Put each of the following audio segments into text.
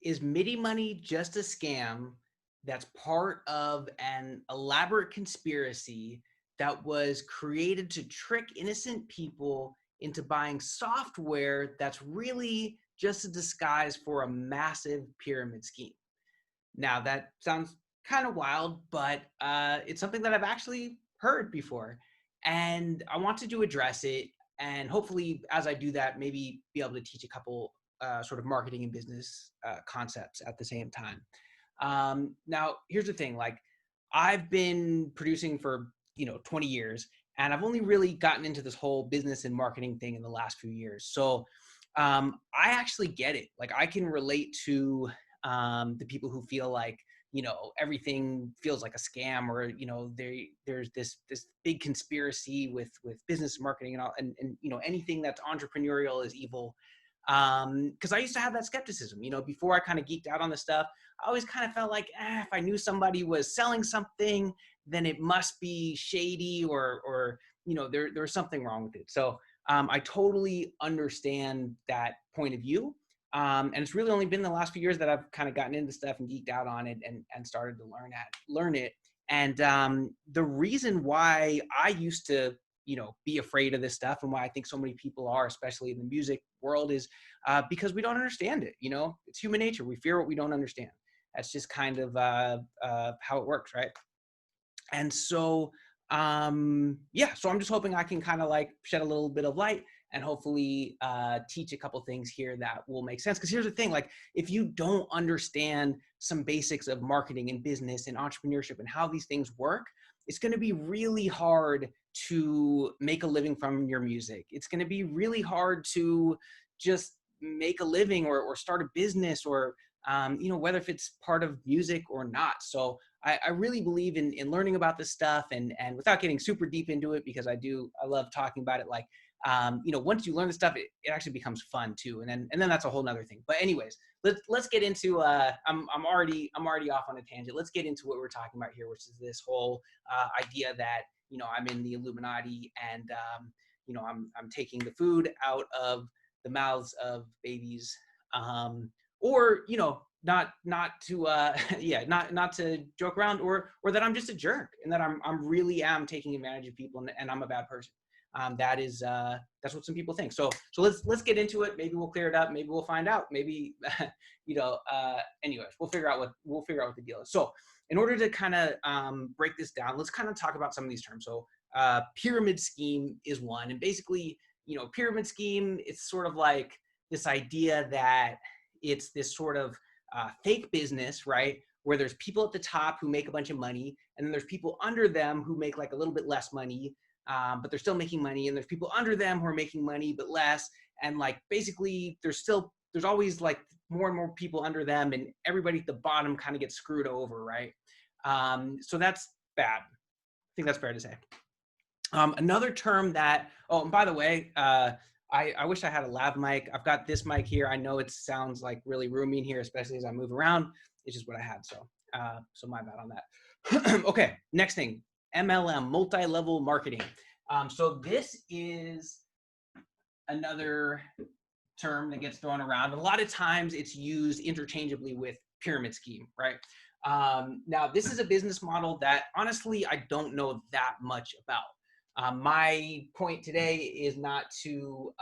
Is Midi money just a scam that's part of an elaborate conspiracy that was created to trick innocent people into buying software that's really just a disguise for a massive pyramid scheme? Now, that sounds kind of wild, but it's something that I've actually heard before. And I wanted to address it. And hopefully, as I do that, maybe be able to teach a couple sort of marketing and business concepts at the same time. Now, here's the thing, like, I've been producing for 20 years, and I've only really gotten into this whole business and marketing thing in the last few years. So I actually get it. Like, I can relate to the people who feel like everything feels like a scam, or there's this big conspiracy with business marketing and all, and anything that's entrepreneurial is evil. Because I used to have that skepticism, before I kind of geeked out on the stuff. I always kind of felt like, if I knew somebody was selling something, then it must be shady, or there's something wrong with it. So I totally understand that point of view. And it's really only been the last few years that I've kind of gotten into stuff and geeked out on it, and started to learn it. And the reason why I used to, be afraid of this stuff, and why I think so many people are, especially in the music world, is because we don't understand it. It's human nature. We fear what we don't understand. That's just kind of how it works, right? And so, yeah, so I'm just hoping I can kind of like shed a little bit of light, and hopefully teach a couple things here that will make sense. Because here's the thing, like, if you don't understand some basics of marketing and business and entrepreneurship and how these things work, it's going to be really hard to make a living from your music. It's going to be really hard to just make a living, or start a business, or whether if it's part of music or not. So I really believe in learning about this stuff, and without getting super deep into it, because I love talking about it. Like, once you learn the stuff, it actually becomes fun too. And then that's a whole nother thing. But anyways, let's get into, I'm already off on a tangent. Let's get into what we're talking about here, which is this whole idea that, I'm in the Illuminati, and, I'm taking the food out of the mouths of babies, or, not to yeah, not to joke around, or that I'm just a jerk, and that I'm really am taking advantage of people, and I'm a bad person. That's what some people think. So let's get into it. Maybe we'll clear it up. Maybe we'll find out. Maybe anyways, we'll figure out what the deal is. So in order to kind of break this down, let's kind of talk about some of these terms. So pyramid scheme is one, and basically, pyramid scheme, it's sort of like this idea that it's this sort of fake business, right? Where there's people at the top who make a bunch of money, and then there's people under them who make like a little bit less money, but they're still making money. And there's people under them who are making money, but less. And like, basically there's always like more and more people under them, and everybody at the bottom kind of gets screwed over, right? So that's bad. I think that's fair to say. Another term that, oh, and by the way, I wish I had a lav mic. I've got this mic here. I know it sounds like really roomy in here, especially as I move around. It's just what I had. So my bad on that. Okay, next thing, MLM, multi-level marketing. So this is another term that gets thrown around. A lot of times it's used interchangeably with pyramid scheme, right? Now, this is a business model that honestly I don't know that much about. My point today is not to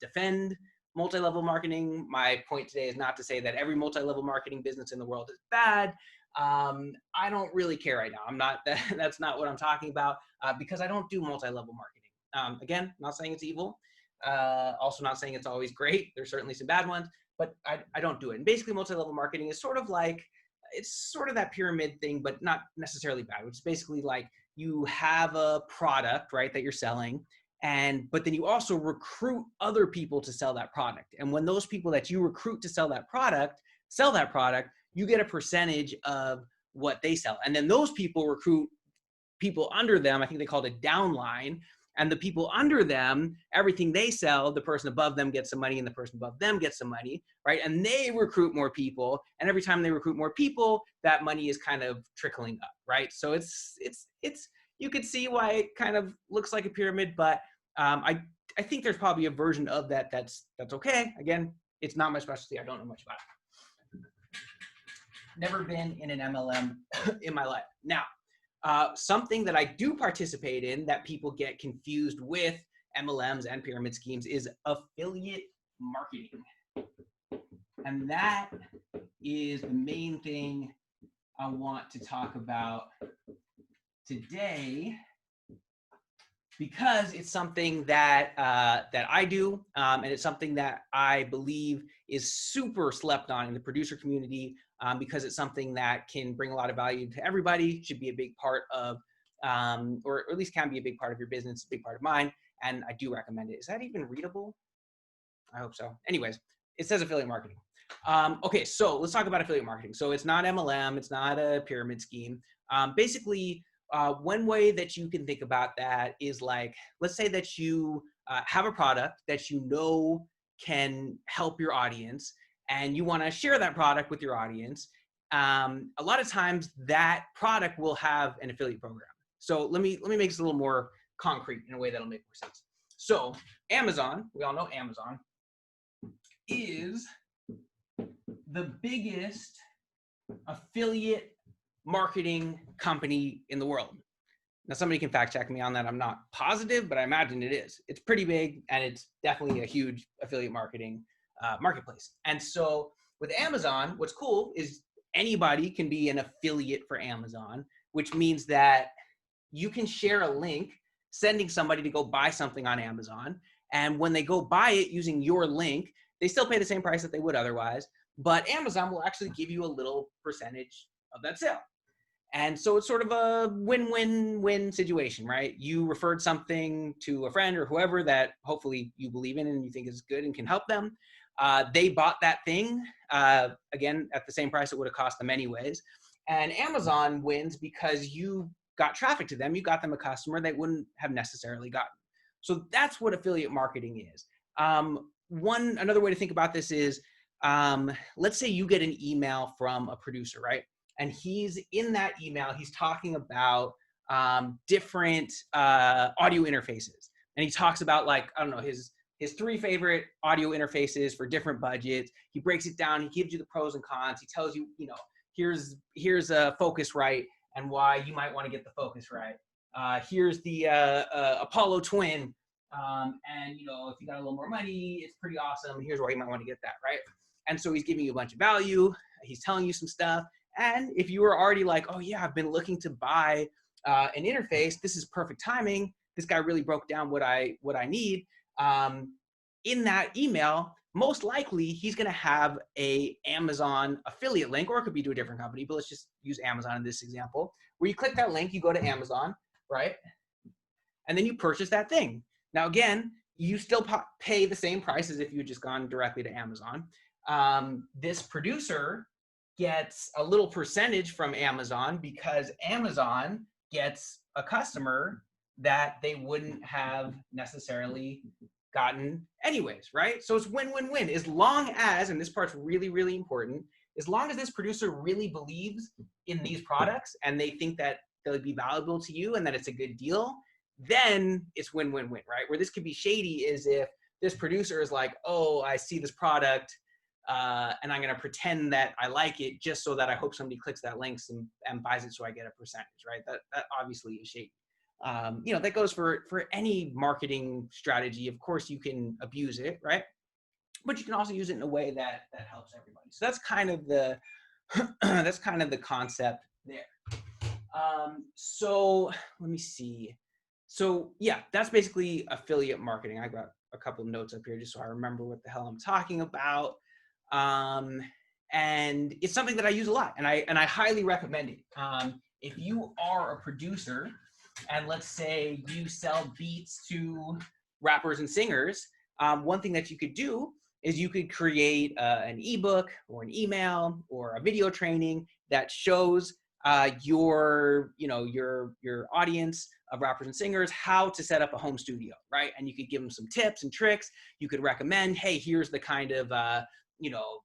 defend multi-level marketing. My point today is not to say that every multi-level marketing business in the world is bad. I don't really care right now. That's not what I'm talking about, because I don't do multi-level marketing. Again, not saying it's evil. Also not saying it's always great. There's certainly some bad ones, but I don't do it. And basically multi-level marketing is sort of like, it's sort of that pyramid thing, but not necessarily bad, which is basically like, you have a product, right, that you're selling, but then you also recruit other people to sell that product. And when those people that you recruit to sell that product, you get a percentage of what they sell. And then those people recruit people under them. I think they call it a downline. And the people under them, everything they sell, the person above them gets some money, and the person above them gets some money, right? And they recruit more people. And every time they recruit more people, that money is kind of trickling up, right? So it's you could see why it kind of looks like a pyramid, but I think there's probably a version of that that's okay. Again, it's not my specialty. I don't know much about it. Never been in an MLM in my life. Now, something that I do participate in that people get confused with MLMs and pyramid schemes is affiliate marketing. And that is the main thing I want to talk about today, because it's something that that I do, and it's something that I believe is super slept on in the producer community, because it's something that can bring a lot of value to everybody, should be a big part of, or at least can be a big part of your business, a big part of mine, and I do recommend it. Is that even readable? I hope so. Anyways, it says affiliate marketing. Okay, so let's talk about affiliate marketing. So it's not MLM, it's not a pyramid scheme. Basically, one way that you can think about that is like, let's say that you have a product that you know can help your audience, and you want to share that product with your audience. A lot of times that product will have an affiliate program. So let me make this a little more concrete in a way that'll make more sense. So Amazon, we all know Amazon is the biggest affiliate marketing company in the world. Now, somebody can fact check me on that. I'm not positive, but I imagine it is. It's pretty big, and it's definitely a huge affiliate marketing marketplace. And so with Amazon, what's cool is anybody can be an affiliate for Amazon, which means that you can share a link sending somebody to go buy something on Amazon. And when they go buy it using your link, they still pay the same price that they would otherwise, but Amazon will actually give you a little percentage of that sale. And so it's sort of a win-win-win situation, right? You referred something to a friend or whoever that hopefully you believe in and you think is good and can help them. They bought that thing, again, at the same price it would have cost them anyways. And Amazon wins because you got traffic to them. You got them a customer they wouldn't have necessarily gotten. So that's what affiliate marketing is. Another way to think about this is, let's say you get an email from a producer, right? And he's in that email, he's talking about different audio interfaces. And he talks about, like, I don't know, his 3 favorite audio interfaces for different budgets. He breaks it down, he gives you the pros and cons. He tells you, you know, here's a Focusrite and why you might want to get the Focusrite. Here's the Apollo Twin. And, you know, if you got a little more money, it's pretty awesome. Here's why you might want to get that, right? And so he's giving you a bunch of value. He's telling you some stuff. And if you were already like, oh yeah, I've been looking to buy an interface, this is perfect timing. This guy really broke down what I need. In that email, most likely he's going to have a Amazon affiliate link, or it could be to a different company, but let's just use Amazon in this example, where you click that link, you go to Amazon, right? And then you purchase that thing. Now, again, you still pay the same price as if you had just gone directly to Amazon. This producer gets a little percentage from Amazon because Amazon gets a customer that they wouldn't have necessarily gotten anyways, right? So it's win-win-win, as long as, and this part's really, really important, as long as this producer really believes in these products and they think that they'll be valuable to you and that it's a good deal, then it's win-win-win, right? Where this could be shady is if this producer is like, oh, I see this product and I'm going to pretend that I like it just so that I hope somebody clicks that link and buys it so I get a percentage, right? That obviously is shady. You know, that goes for any marketing strategy. Of course, you can abuse it, right? But you can also use it in a way that helps everybody. So that's kind of the that's kind of the concept there. So let me see. So yeah, that's basically affiliate marketing. I got a couple of notes up here just so I remember what the hell I'm talking about. And it's something that I use a lot, and I highly recommend it. If you are a producer, and let's say you sell beats to rappers and singers, one thing that you could do is you could create an ebook or an email or a video training that shows your audience of rappers and singers how to set up a home studio, right? And you could give them some tips and tricks. You could recommend, hey, here's the kind of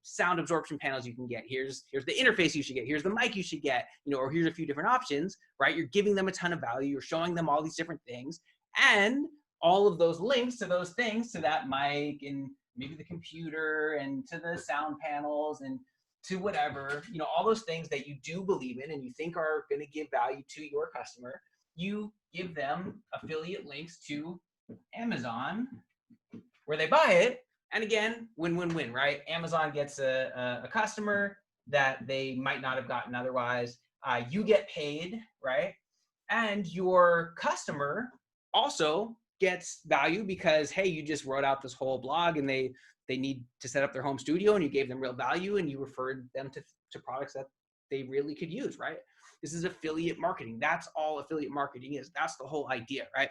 sound absorption panels you can get. Here's the interface you should get. Here's the mic you should get, or here's a few different options, right? You're giving them a ton of value. You're showing them all these different things, and all of those links to those things, to that mic and maybe the computer and to the sound panels and to whatever, all those things that you do believe in and you think are going to give value to your customer, you give them affiliate links to Amazon where they buy it. And again, win-win-win, right? Amazon gets a customer that they might not have gotten otherwise. You get paid, right? And your customer also gets value because, hey, you just wrote out this whole blog and they need to set up their home studio and you gave them real value and you referred them to products that they really could use, right? This is affiliate marketing. That's all affiliate marketing is. That's the whole idea, right?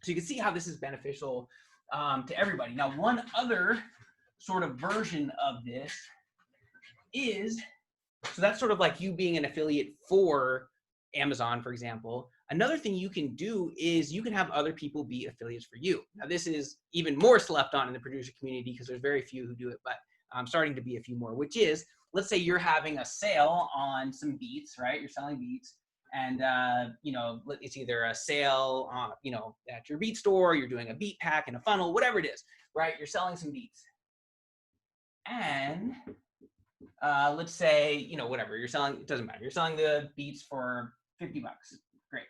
So you can see how this is beneficial to everybody. Now, one other sort of version of this is, so that's sort of like you being an affiliate for Amazon, for example. Another thing you can do is you can have other people be affiliates for you. Now, this is even more slept on in the producer community because there's very few who do it, but I'm starting to be a few more, which is, let's say you're having a sale on some beats, right? You're selling beats. And, it's either a sale on, at your beat store, you're doing a beat pack and a funnel, whatever it is, right? You're selling some beats. And let's say, whatever you're selling, it doesn't matter. You're selling the beats for $50. Great.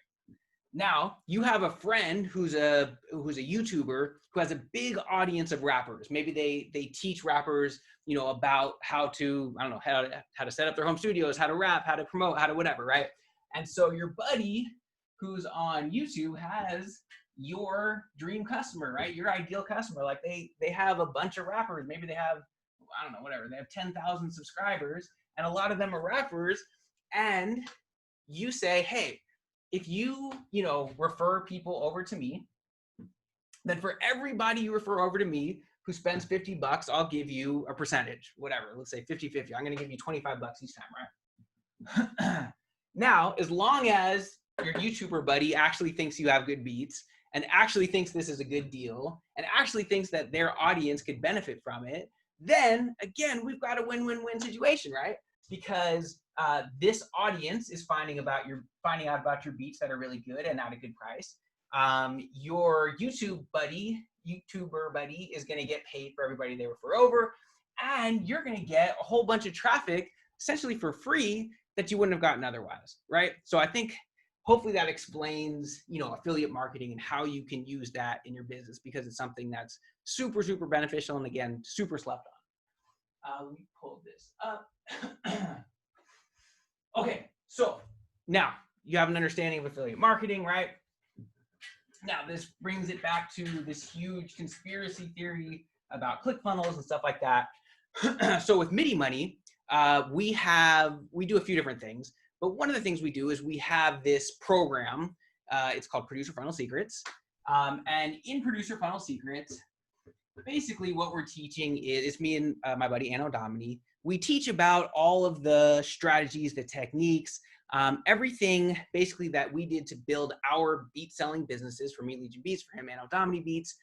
Now you have a friend who's a YouTuber who has a big audience of rappers. Maybe they teach rappers, about how to, I don't know, how to set up their home studios, how to rap, how to promote, how to whatever, right? And so your buddy who's on YouTube has your dream customer, right? Your ideal customer. Like they have a bunch of rappers. Maybe they have, I don't know, whatever. They have 10,000 subscribers and a lot of them are rappers. And you say, hey, if you, refer people over to me, then for everybody you refer over to me who spends $50, I'll give you a percentage, whatever. Let's say 50-50. I'm going to give you $25 each time, right? Now, as long as your YouTuber buddy actually thinks you have good beats and actually thinks this is a good deal and actually thinks that their audience could benefit from it, then again, we've got a win-win-win situation, right? Because this audience is finding out about your beats that are really good and at a good price. Your YouTuber buddy is going to get paid for everybody they refer over, and you're going to get a whole bunch of traffic essentially for free that you wouldn't have gotten otherwise, right? So I think hopefully that explains, affiliate marketing and how you can use that in your business because it's something that's super, super beneficial and again, super slept on. Let me pull this up. Okay, so now you have an understanding of affiliate marketing, right? Now this brings it back to this huge conspiracy theory about Clickfunnels and stuff like that. So with Midi Money, we do a few different things, but one of the things we do is we have this program. It's called Producer Funnel Secrets. And in Producer Funnel Secrets, basically what we're teaching is, it's me and my buddy Anno Domini. We teach about all of the strategies, the techniques, everything basically that we did to build our beat selling businesses, for me, Legion Beats, for him, Anno Domini Beats,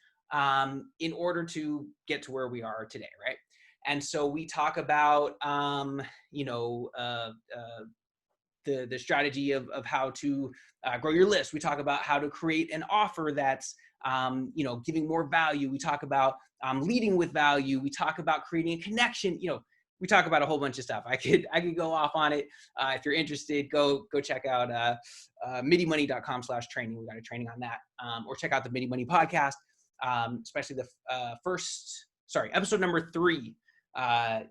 in order to get to where we are today, right? And so we talk about, the strategy of how to grow your list. We talk about how to create an offer that's, giving more value. We talk about leading with value. We talk about creating a connection. We talk about a whole bunch of stuff. I could go off on it. If you're interested, go check out midimoney.com/training. We got a training on that. Or check out the Midi Money podcast, especially the episode number 3.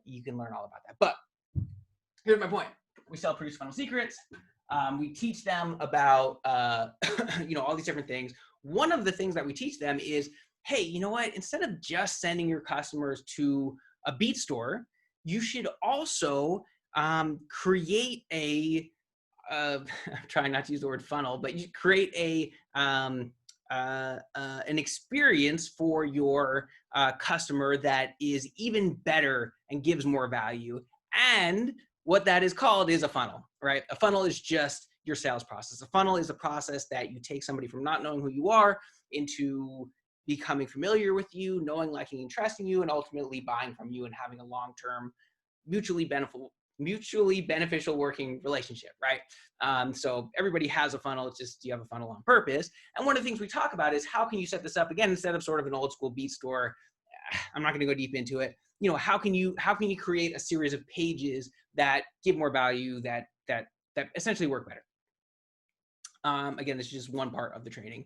You can learn all about that. But here's my point. We sell Producer Funnel Secrets. We teach them about, all these different things. One of the things that we teach them is, hey, you know what? Instead of just sending your customers to a beat store, you should also create I'm trying not to use the word funnel, but you create an experience for your customer that is even better and gives more value. And what that is called is a funnel, right? A funnel is just your sales process. A funnel is a process that you take somebody from not knowing who you are into becoming familiar with you, knowing, liking, and trusting you, and ultimately buying from you and having a long-term, mutually beneficial working relationship, right? So everybody has a funnel. It's just you have a funnel on purpose. And one of the things we talk about is how can you set this up again instead of sort of an old school beat store. I'm not going to go deep into it, how can you create a series of pages that give more value, that essentially work better. Again, this is just one part of the training.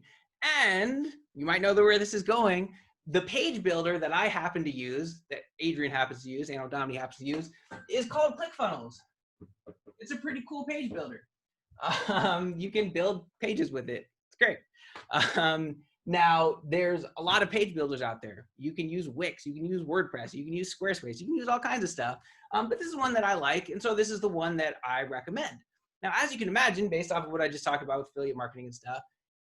And you might know where this is going. The page builder that I happen to use, that Adrian happens to use, and Domini happens to use, is called Clickfunnels. It's a pretty cool page builder. You can build pages with it. It's great. Now, there's a lot of page builders out there. You can use Wix, you can use WordPress, you can use Squarespace, you can use all kinds of stuff. But this is one that I like, and so this is the one that I recommend. Now, as you can imagine, based off of what I just talked about with affiliate marketing and stuff,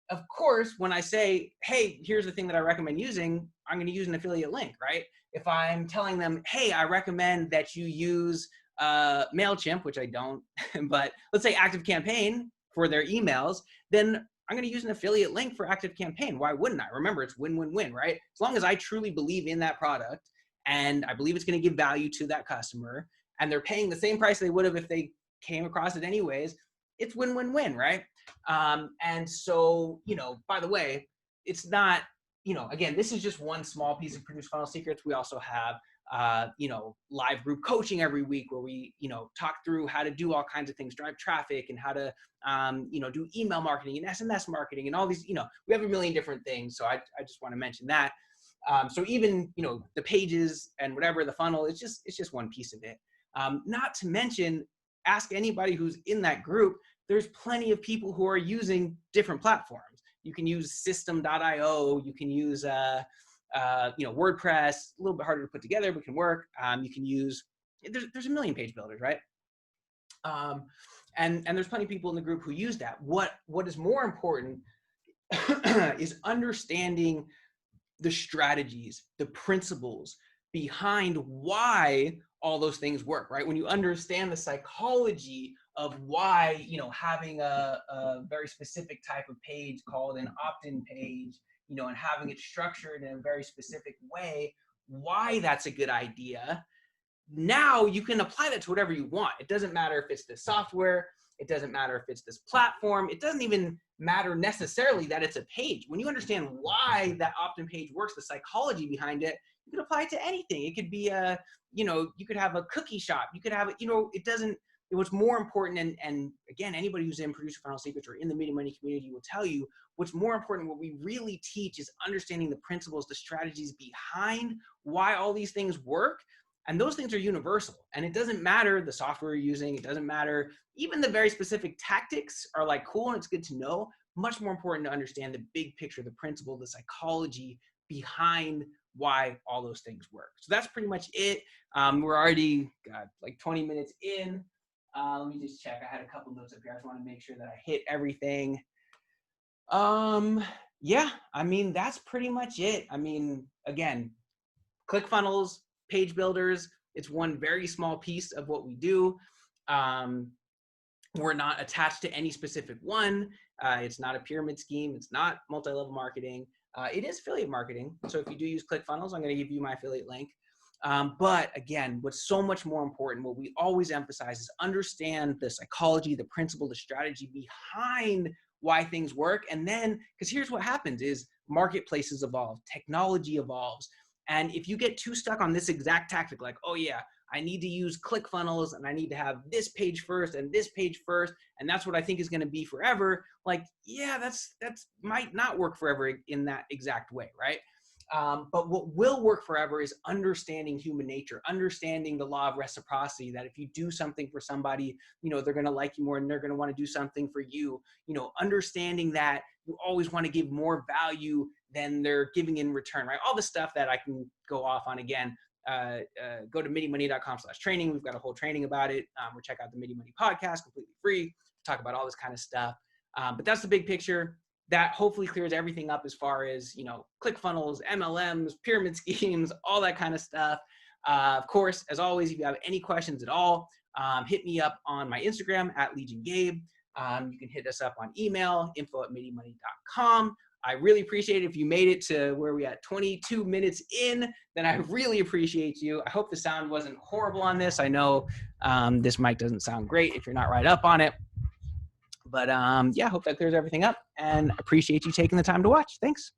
of course, when I say, hey, here's the thing that I recommend using, I'm going to use an affiliate link, right? If I'm telling them, hey, I recommend that you use MailChimp, which I don't, but let's say ActiveCampaign for their emails, then I'm going to use an affiliate link for ActiveCampaign. Why wouldn't I? Remember, it's win-win-win, right? As long as I truly believe in that product and I believe it's going to give value to that customer and they're paying the same price they would have if they came across it anyways, it's win-win-win, right? And so, by the way, it's not, again, this is just one small piece of Produce Funnel Secrets. We also have, live group coaching every week where we, talk through how to do all kinds of things, drive traffic and how to, do email marketing and SMS marketing and all these, we have a million different things. So I just want to mention that. So even, the pages and whatever, the funnel, it's just one piece of it. Not to mention, ask anybody who's in that group. There's plenty of people who are using different platforms. You can use system.io. You can use, WordPress, a little bit harder to put together, but can work. You can use, there's a million page builders, right? And there's plenty of people in the group who use that. What is more important is understanding the strategies, the principles behind why all those things work, right? When you understand the psychology of why, having a very specific type of page called an opt-in page, and having it structured in a very specific way, why that's a good idea. Now you can apply that to whatever you want. It doesn't matter if it's the software. It doesn't matter if it's this platform. It doesn't even matter necessarily that it's a page. When you understand why that opt-in page works, the psychology behind it, you can apply it to anything. It could be you could have a cookie shop. You could have, it doesn't, what's more important, and again, anybody who's in Producer Funnel Secrets or in the Midi Money community will tell you what's more important. What we really teach is understanding the principles, the strategies behind why all these things work. And those things are universal. And it doesn't matter the software you're using. It doesn't matter. Even the very specific tactics are like cool and it's good to know. Much more important to understand the big picture, the principle, the psychology behind why all those things work. So that's pretty much it. We're already like 20 minutes in. Let me just check. I had a couple notes up here. I just want to make sure that I hit everything. Yeah, that's pretty much it. Again, ClickFunnels, page builders, it's one very small piece of what we do. We're not attached to any specific one. It's not a pyramid scheme. It's not multi-level marketing. It is affiliate marketing. So if you do use ClickFunnels, I'm going to give you my affiliate link. But again, what's so much more important, what we always emphasize is understand the psychology, the principle, the strategy behind why things work. And then, because here's what happens is marketplaces evolve, technology evolves. And if you get too stuck on this exact tactic, like, oh yeah, I need to use ClickFunnels and I need to have this page first and this page first, and that's what I think is going to be forever. Like, yeah, that's might not work forever in that exact way, right? But what will work forever is understanding human nature, understanding the law of reciprocity, that if you do something for somebody, they're going to like you more and they're going to want to do something for you, understanding that you always want to give more value than they're giving in return, right? All the stuff that I can go off on again. Go to midimoney.com/training. We've got a whole training about it. Or check out the Midi Money podcast, completely free. Talk about all this kind of stuff. But that's the big picture. That hopefully clears everything up as far as, ClickFunnels, MLMs, pyramid schemes, all that kind of stuff. Of course, as always, if you have any questions at all, hit me up on my Instagram @LegionGabe. You can hit us up on email, info@midimoney.com. I really appreciate it. If you made it to where we at 22 minutes in, then I really appreciate you. I hope the sound wasn't horrible on this. I know this mic doesn't sound great if you're not right up on it. But yeah, I hope that clears everything up and appreciate you taking the time to watch. Thanks.